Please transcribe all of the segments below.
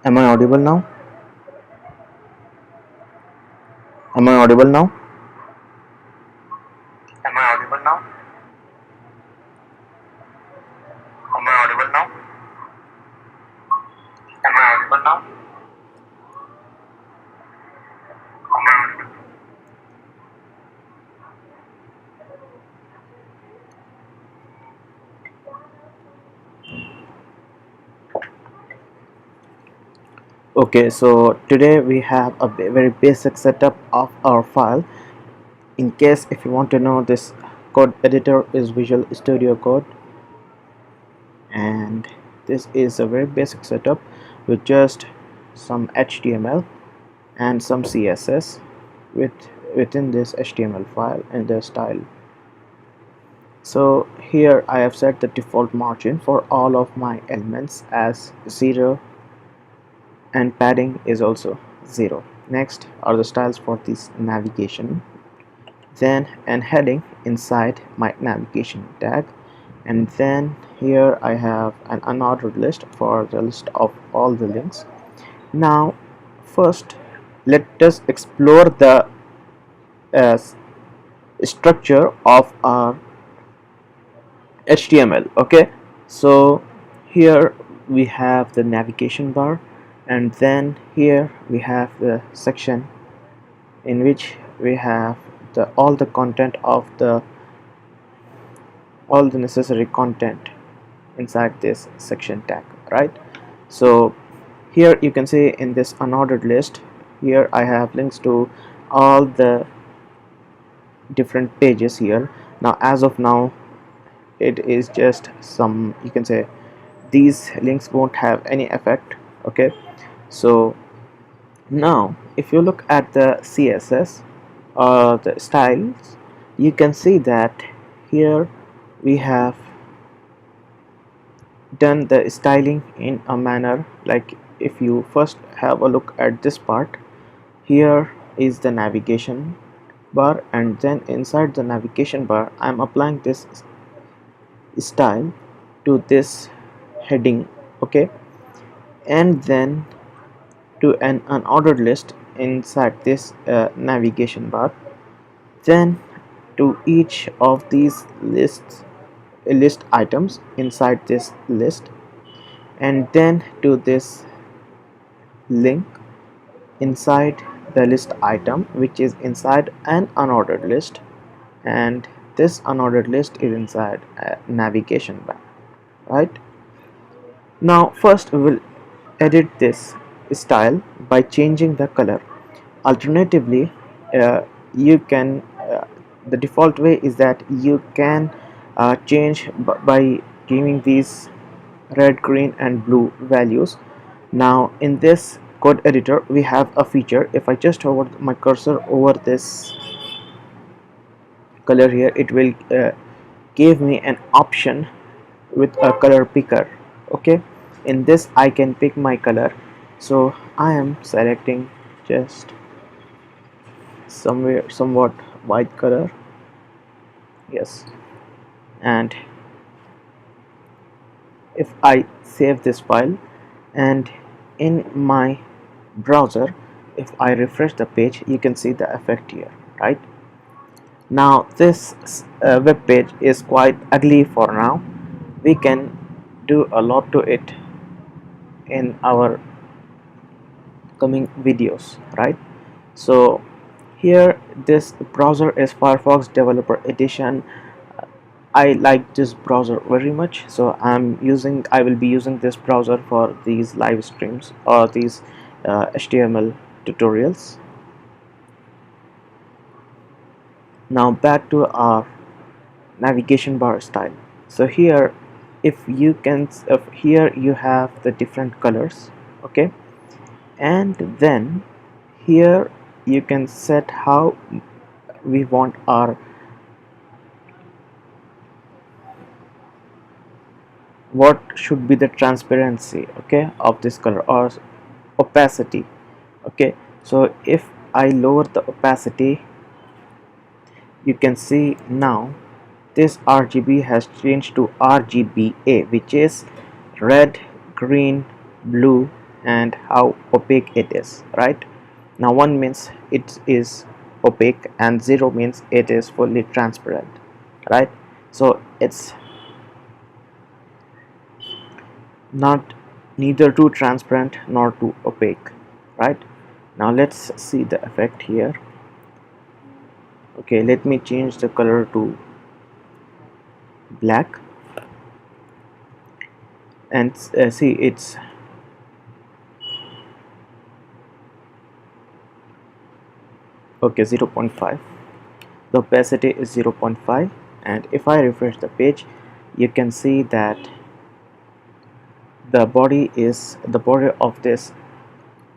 Am I audible now? Am I audible now? Am I audible now? Am I audible now? Am I audible now? Am I audible? Okay, so today we have a very basic setup of our file. In case if you want to know, this code editor is Visual Studio Code, and this is a very basic setup with just some HTML and some CSS within this HTML file and the style. So here I have set the default margin for all of my elements as 0, and padding is also 0. Next are the styles for this navigation, then an heading inside my navigation tag, and then here I have an unordered list for the list of all the links. Now first let us explore the uh, structure of our HTML. Okay, so here we have the navigation bar, and then here we have the section in which we have all the content of all the necessary content inside this section tag, right? So here you can see in this unordered list, here I have links to all the different pages here. Now as of now it is just some, you can say these links won't have any effect. Okay, so now if you look at the CSS or the styles, you can see that here we have done the styling in a manner like, if you first have a look at this part, here is the navigation bar, and then inside the navigation bar I'm applying this style to this heading. Okay, and then to an unordered list inside this navigation bar, then to each of these list items inside this list, and then to this link inside the list item which is inside an unordered list, and this unordered list is inside a navigation bar, right? Now first we will edit this style by changing the color. Alternatively, you can the default way is that you can change by giving these red, green and blue values. Now in this code editor we have a feature. If I just hover my cursor over this color here, it will give me an option with a color picker. Okay, in this I can pick my color, so I am selecting just somewhat white color. Yes, and if I save this file and in my browser, if I refresh the page, you can see the effect here, right? Now this web page is quite ugly for now. We can do a lot to it in our coming videos, right? So here this browser is Firefox Developer Edition. I like this browser very much, so I will be using this browser for these live streams or these HTML tutorials. Now back to our navigation bar style. So here, if you can here you have the different colors. Okay, and then here you can set how we want our what should be the transparency, okay, of this color, or opacity. Okay, so if I lower the opacity, you can see now this RGB has changed to RGBA, which is red, green, blue and how opaque it is, right? Now 1 means it is opaque and 0 means it is fully transparent, right? So it's not neither too transparent nor too opaque, right? Now let's see the effect here. Okay, let me change the color to black, and see, it's okay, 0.5. the opacity is 0.5, and if I refresh the page, you can see that the body of this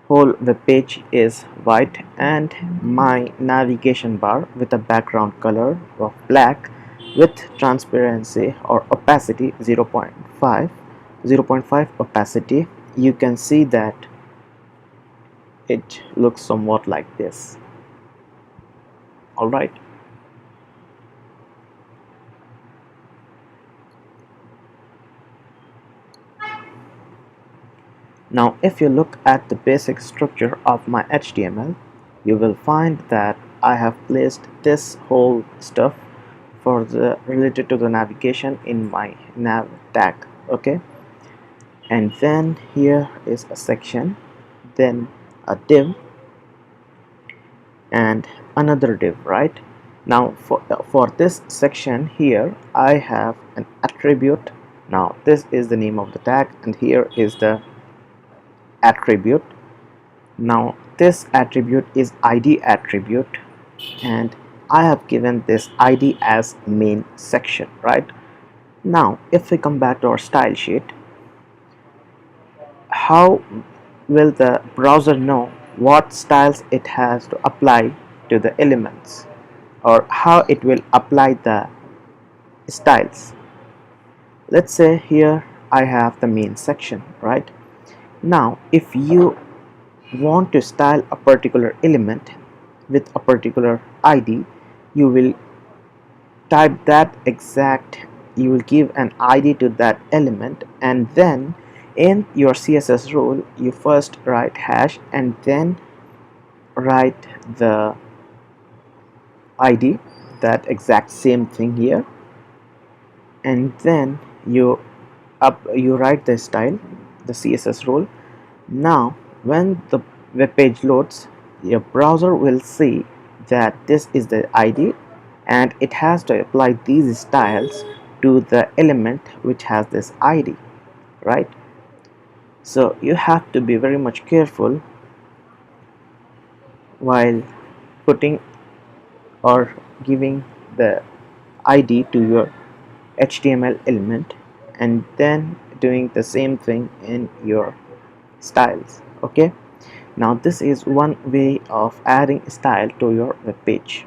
whole web page is white, and my navigation bar with a background color of black with transparency or opacity 0.5, 0.5 opacity, you can see that it looks somewhat like this. All right. Now if you look at the basic structure of my HTML, you will find that I have placed this whole stuff for the related to the navigation in my nav tag. Okay, and then here is a section, then a div, and another div, right? Now for this section here, I have an attribute. Now this is the name of the tag, and here is the attribute. Now this attribute is id attribute, and I have given this id as main section, right? Now if we come back to our style sheet, how will the browser know what styles it has to apply to the elements, or how it will apply the styles? Let's say here I have the main section, right? Now if you want to style a particular element with a particular ID, you will type that exact, you will give an ID to that element, and then in your CSS rule you first write hash and then write the ID, that exact same thing here, and then you write the style, the CSS rule. Now when the web page loads, your browser will see that this is the ID and it has to apply these styles to the element which has this ID, right? So you have to be very much careful while putting or giving the ID to your HTML element and then doing the same thing in your styles. Okay, now this is one way of adding style to your web page.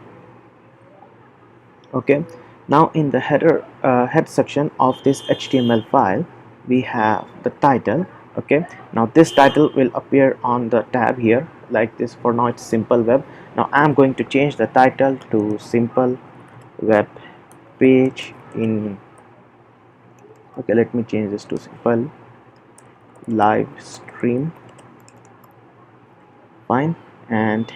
Okay, now in the head section of this HTML file, we have the title. Okay, now this title will appear on the tab here like this. For now it's simple web. Now I'm going to change the title to simple web page in, okay, let me change this to simple live stream. Fine. And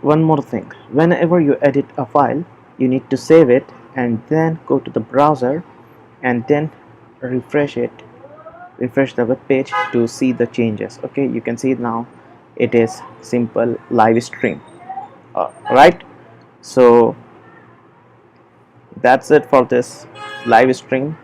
one more thing, whenever you edit a file, you need to save it and then go to the browser and then refresh the web page to see the changes. Okay, you can see now it is simple live stream. Right, so that's it for this live stream.